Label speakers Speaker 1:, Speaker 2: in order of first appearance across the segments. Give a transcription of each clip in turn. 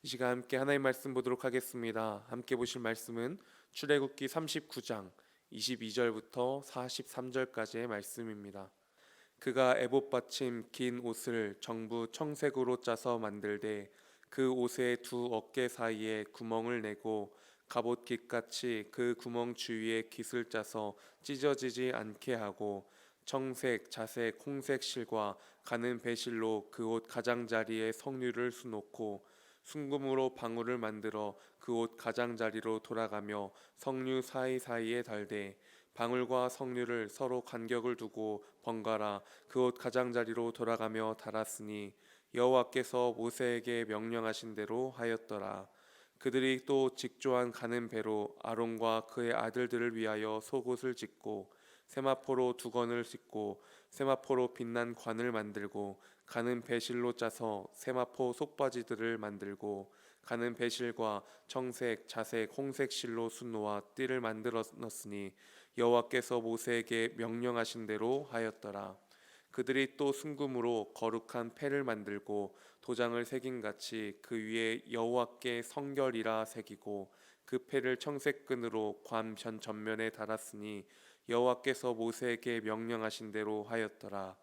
Speaker 1: 이 시간 함께 하나님 말씀 보도록 하겠습니다. 함께 보실 말씀은 출애굽기 39장 22절부터 43절까지의 말씀입니다. 그가 에봇 받침 긴 옷을 정부 청색으로 짜서 만들되 그 옷의 두 어깨 사이에 구멍을 내고 갑옷 깃같이 그 구멍 주위에 깃을 짜서 찢어지지 않게 하고 청색, 자색, 홍색 실과 가는 배실로 그 옷 가장자리에 성류를 수놓고 순금으로 방울을 만들어 그 옷 가장자리로 돌아가며 성류 사이사이에 달되 방울과 성류를 서로 간격을 두고 번갈아 그 옷 가장자리로 돌아가며 달았으니 여호와께서 모세에게 명령하신 대로 하였더라. 그들이 또 직조한 가는 배로 아론과 그의 아들들을 위하여 속옷을 짓고 세마포로 두건을 짓고 세마포로 빛난 관을 만들고 가는 배실로 짜서 세마포 속바지들을 만들고 가는 배실과 청색, 자색, 홍색 실로 수놓아 띠를 만들었으니 여호와께서 모세에게 명령하신 대로 하였더라. 그들이 또 순금으로 거룩한 패를 만들고 도장을 새긴 같이 그 위에 여호와께 성결이라 새기고 그 패를 청색 끈으로 관 전면에 달았으니 여호와께서 모세에게 명령하신 대로 하였더라.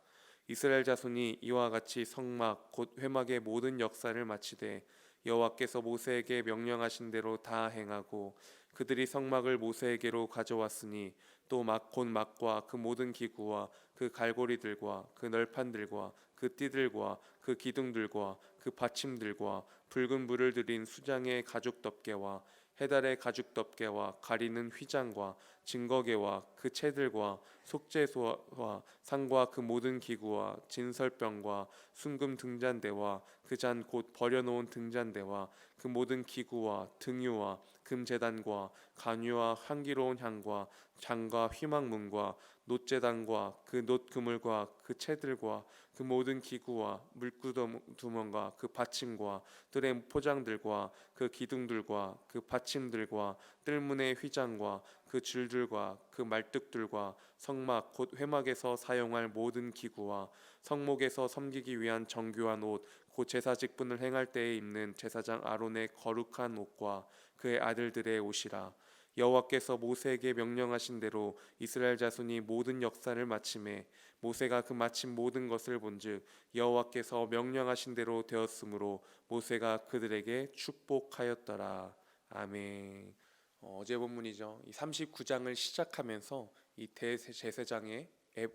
Speaker 1: 이스라엘 자손이 이와 같이 성막 곧 회막의 모든 역사를 마치되 여호와께서 모세에게 명령하신 대로 다 행하고 그들이 성막을 모세에게로 가져왔으니 또 곧 막과 그 모든 기구와 그 갈고리들과 그 널판들과 그 띠들과 그 기둥들과 그 받침들과 붉은 불을 들인 수장의 가죽 덮개와 해달의 가죽 덮개와 가리는 휘장과 증거개와 그 채들과 속죄소와 상과 그 모든 기구와 진설병과 순금 등잔대와 그 잔 곧 버려놓은 등잔대와 그 모든 기구와 등유와 금제단과 간유와 향기로운 향과 장과 휘망문과 놋제단과 그 놋그물과 그 채들과 그 모든 기구와 물구두멍과 그 받침과 뜰의 포장들과 그 기둥들과 그 받침들과 뜰문의 휘장과 그 줄들과 그 말뚝들과 성막 곧 회막에서 사용할 모든 기구와 성목에서 섬기기 위한 정교한 옷 곧 제사 직분을 행할 때에 입는 제사장 아론의 거룩한 옷과 그의 아들들의 옷이라. 여호와께서 모세에게 명령하신 대로 이스라엘 자손이 모든 역사를 마침에 모세가 그 마친 모든 것을 본즉 여호와께서 명령하신 대로 되었으므로 모세가 그들에게 축복하였더라. 아멘. 어제 본문이죠. 이 39장을 시작하면서 이 대제사장의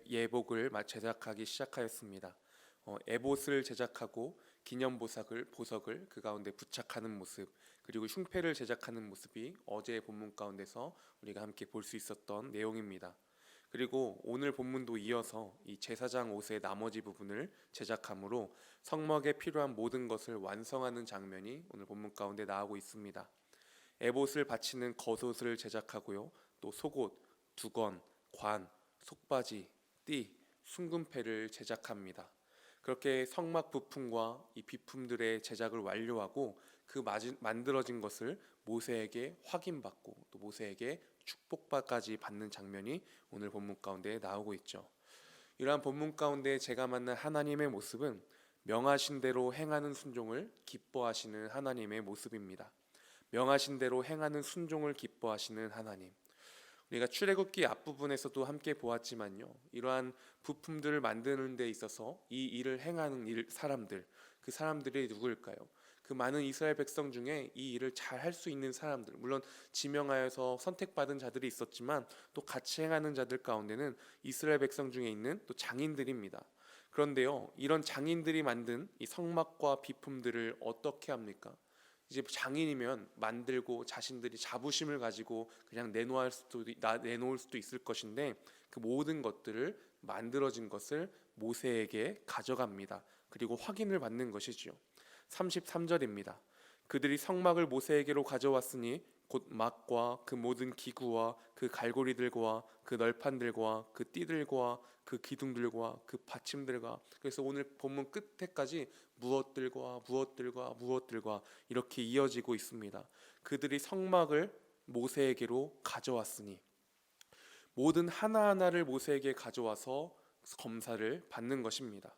Speaker 1: 예복을 제작하기 시작하였습니다. 에봇을 제작하고 보석을 그 가운데 부착하는 모습, 그리고 흉패를 제작하는 모습이 어제의 본문 가운데서 우리가 함께 볼 수 있었던 내용입니다. 그리고 오늘 본문도 이어서 이 제사장 옷의 나머지 부분을 제작함으로 성막에 필요한 모든 것을 완성하는 장면이 오늘 본문 가운데 나오고 있습니다. 에봇을 받치는 겉옷을 제작하고요, 또 속옷, 두건, 관, 속바지, 띠, 순금패를 제작합니다. 그렇게 성막 부품과 이 비품들의 제작을 완료하고 그 만들어진 것을 모세에게 확인받고 또 모세에게 축복까지 받는 장면이 오늘 본문 가운데 나오고 있죠. 이러한 본문 가운데 제가 만난 하나님의 모습은 명하신 대로 행하는 순종을 기뻐하시는 하나님의 모습입니다. 명하신 대로 행하는 순종을 기뻐하시는 하나님. 우리가 출애굽기 앞부분에서도 함께 보았지만요, 이러한 부품들을 만드는 데 있어서 이 일을 행하는 사람들, 그 사람들이 누구일까요? 그 많은 이스라엘 백성 중에 이 일을 잘 할 수 있는 사람들, 물론 지명하여서 선택받은 자들이 있었지만 또 같이 행하는 자들 가운데는 이스라엘 백성 중에 있는 또 장인들입니다. 그런데요, 이런 장인들이 만든 이 성막과 비품들을 어떻게 합니까? 이제 장인이면 만들고 자신들이 자부심을 가지고 그냥 내놓을 수도 있을 것인데, 그 모든 것들을 만들어진 것을 모세에게 가져갑니다. 그리고 확인을 받는 것이지요. 33절입니다. 그들이 성막을 모세에게로 가져왔으니 곧 막과 그 모든 기구와 그 갈고리들과 그 널판들과 그 띠들과 그 기둥들과 그 받침들과, 그래서 오늘 본문 끝에까지 무엇들과 이렇게 이어지고 있습니다. 그들이 성막을 모세에게로 가져왔으니, 모든 하나하나를 모세에게 가져와서 검사를 받는 것입니다.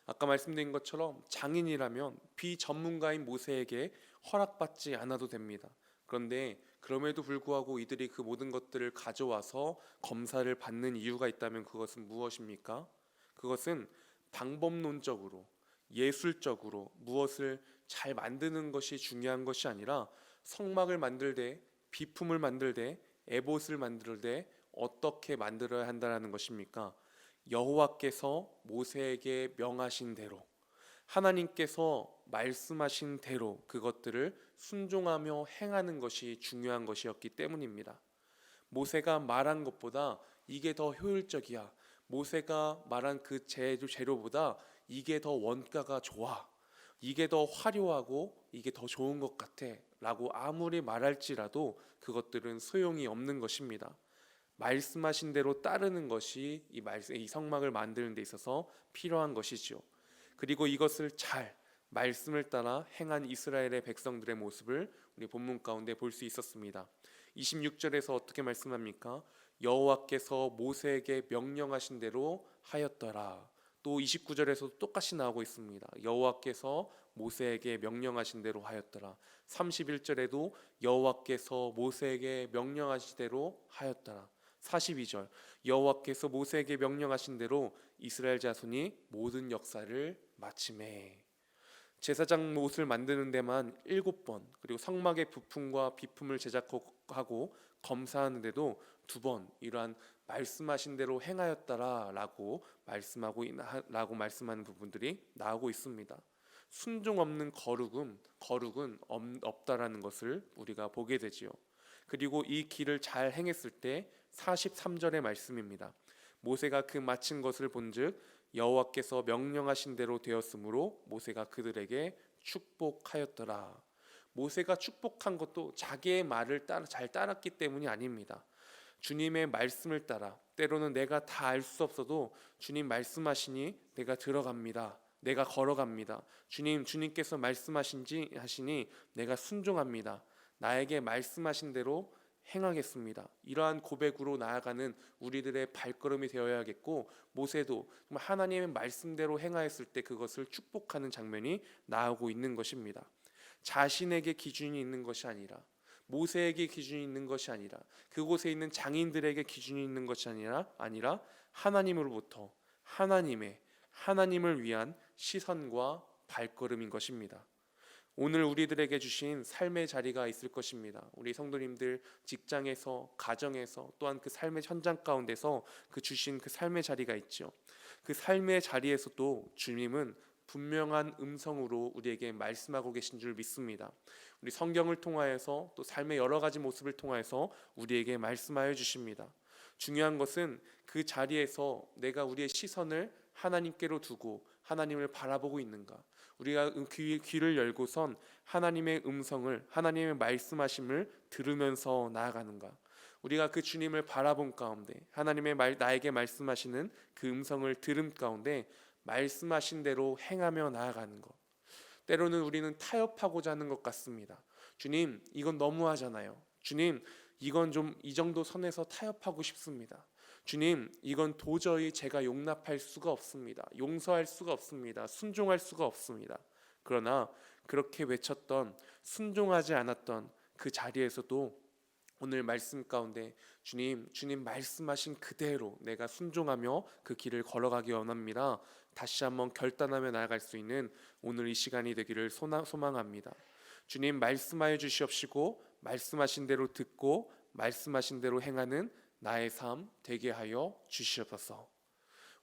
Speaker 1: 아까 말씀드린 것처럼 장인이라면 비전문가인 모세에게 허락받지 않아도 됩니다. 그런데 그럼에도 불구하고 이들이 그 모든 것들을 가져와서 검사를 받는 이유가 있다면 그것은 무엇입니까? 그것은 방법론적으로, 예술적으로 무엇을 잘 만드는 것이 중요한 것이 아니라 성막을 만들 때, 비품을 만들 때, 에봇을 만들 때 어떻게 만들어야 한다는 것입니까? 여호와께서 모세에게 명하신 대로, 하나님께서 말씀하신 대로 그것들을 순종하며 행하는 것이 중요한 것이었기 때문입니다. 모세가 말한 것보다 이게 더 효율적이야, 모세가 말한 그 재료보다 이게 더 원가가 좋아, 이게 더 화려하고 이게 더 좋은 것 같아 라고 아무리 말할지라도 그것들은 소용이 없는 것입니다. 말씀하신 대로 따르는 것이 이 성막을 만드는 데 있어서 필요한 것이죠. 그리고 이것을 잘 말씀을 따라 행한 이스라엘의 백성들의 모습을 우리 본문 가운데 볼 수 있었습니다. 26절에서 어떻게 말씀합니까? 여호와께서 모세에게 명령하신 대로 하였더라. 또 29절에서도 똑같이 나오고 있습니다. 여호와께서 모세에게 명령하신 대로 하였더라. 31절에도 여호와께서 모세에게 명령하신 대로 하였더라. 42절 여호와께서 모세에게 명령하신 대로 이스라엘 자손이 모든 역사를 마치매. 제사장 옷을 만드는 데만 7번, 그리고 성막의 부품과 비품을 제작하고 검사하는데도 2번 이러한 말씀하신 대로 행하였다라고 말씀하는 부분들이 나오고 있습니다. 순종 없는 거룩은 없다라는 것을 우리가 보게 되지요. 그리고 이 길을 잘 행했을 때 43절의 말씀입니다. 모세가 그 마친 것을 본즉 여호와께서 명령하신 대로 되었으므로 모세가 그들에게 축복하였더라. 모세가 축복한 것도 자기의 말을 잘 따랐기 때문이 아닙니다. 주님의 말씀을 따라, 때로는 내가 다 알 수 없어도 주님 말씀하시니 내가 들어갑니다. 내가 걸어갑니다. 주님께서 하시니 내가 순종합니다. 나에게 말씀하신 대로 행하겠습니다. 이러한 고백으로 나아가는 우리들의 발걸음이 되어야겠고, 모세도 하나님의 말씀대로 행하였을 때 그것을 축복하는 장면이 나오고 있는 것입니다. 자신에게 기준이 있는 것이 아니라, 모세에게 기준이 있는 것이 아니라, 그곳에 있는 장인들에게 기준이 있는 것이 아니라 하나님으로부터 하나님을 위한 시선과 발걸음인 것입니다. 오늘 우리들에게 주신 삶의 자리가 있을 것입니다. 우리 성도님들 직장에서, 가정에서, 또한 그 삶의 현장 가운데서 주신 그 삶의 자리가 있죠. 그 삶의 자리에서도 주님은 분명한 음성으로 우리에게 말씀하고 계신 줄 믿습니다. 우리 성경을 통하여서, 또 삶의 여러 가지 모습을 통하여서 우리에게 말씀하여 주십니다. 중요한 것은 그 자리에서 내가 우리의 시선을 하나님께로 두고 하나님을 바라보고 있는가, 우리가 귀를 열고선 하나님의 음성을, 하나님의 말씀하심을 들으면서 나아가는가, 우리가 그 주님을 바라본 가운데 나에게 말씀하시는 그 음성을 들음 가운데 말씀하신 대로 행하며 나아가는 것. 때로는 우리는 타협하고자 하는 것 같습니다. 주님, 이건 너무하잖아요. 주님, 이건 좀 이 정도 선에서 타협하고 싶습니다. 주님, 이건 도저히 제가 용납할 수가 없습니다. 용서할 수가 없습니다. 순종할 수가 없습니다. 그러나 그렇게 외쳤던, 순종하지 않았던 그 자리에서도 오늘 말씀 가운데 주님 말씀하신 그대로 내가 순종하며 그 길을 걸어가기 원합니다. 다시 한번 결단하며 나아갈 수 있는 오늘 이 시간이 되기를 소망합니다. 주님 말씀하여 주시옵시고, 말씀하신 대로 듣고 말씀하신 대로 행하는 나의 삶 되게 하여 주시옵소서.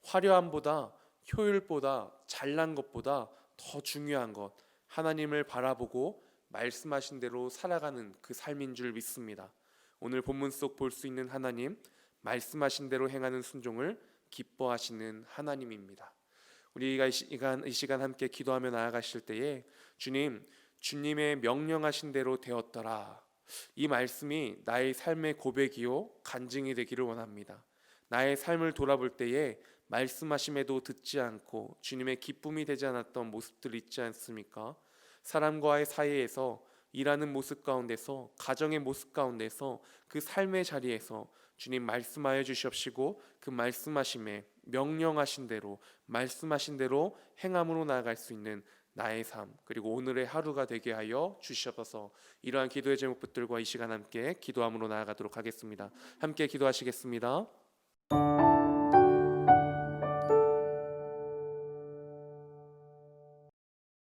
Speaker 1: 화려함보다, 효율보다, 잘난 것보다 더 중요한 것, 하나님을 바라보고 말씀하신 대로 살아가는 그 삶인 줄 믿습니다. 오늘 본문 속 볼 수 있는 하나님, 말씀하신 대로 행하는 순종을 기뻐하시는 하나님입니다. 우리가 이 시간 함께 기도하며 나아가실 때에 주님의 명령하신 대로 되었더라, 이 말씀이 나의 삶의 고백이요 간증이 되기를 원합니다. 나의 삶을 돌아볼 때에 말씀하심에도 듣지 않고 주님의 기쁨이 되지 않았던 모습들 있지 않습니까? 사람과의 사이에서, 일하는 모습 가운데서, 가정의 모습 가운데서, 그 삶의 자리에서 주님 말씀하여 주시옵시고 그 말씀하심에 명령하신 대로 말씀하신 대로 행함으로 나아갈 수 있는 나의 삶 그리고 오늘의 하루가 되게 하여 주시옵소서. 이러한 기도의 제목들과 이 시간 함께 기도함으로 나아가도록 하겠습니다. 함께 기도하시겠습니다.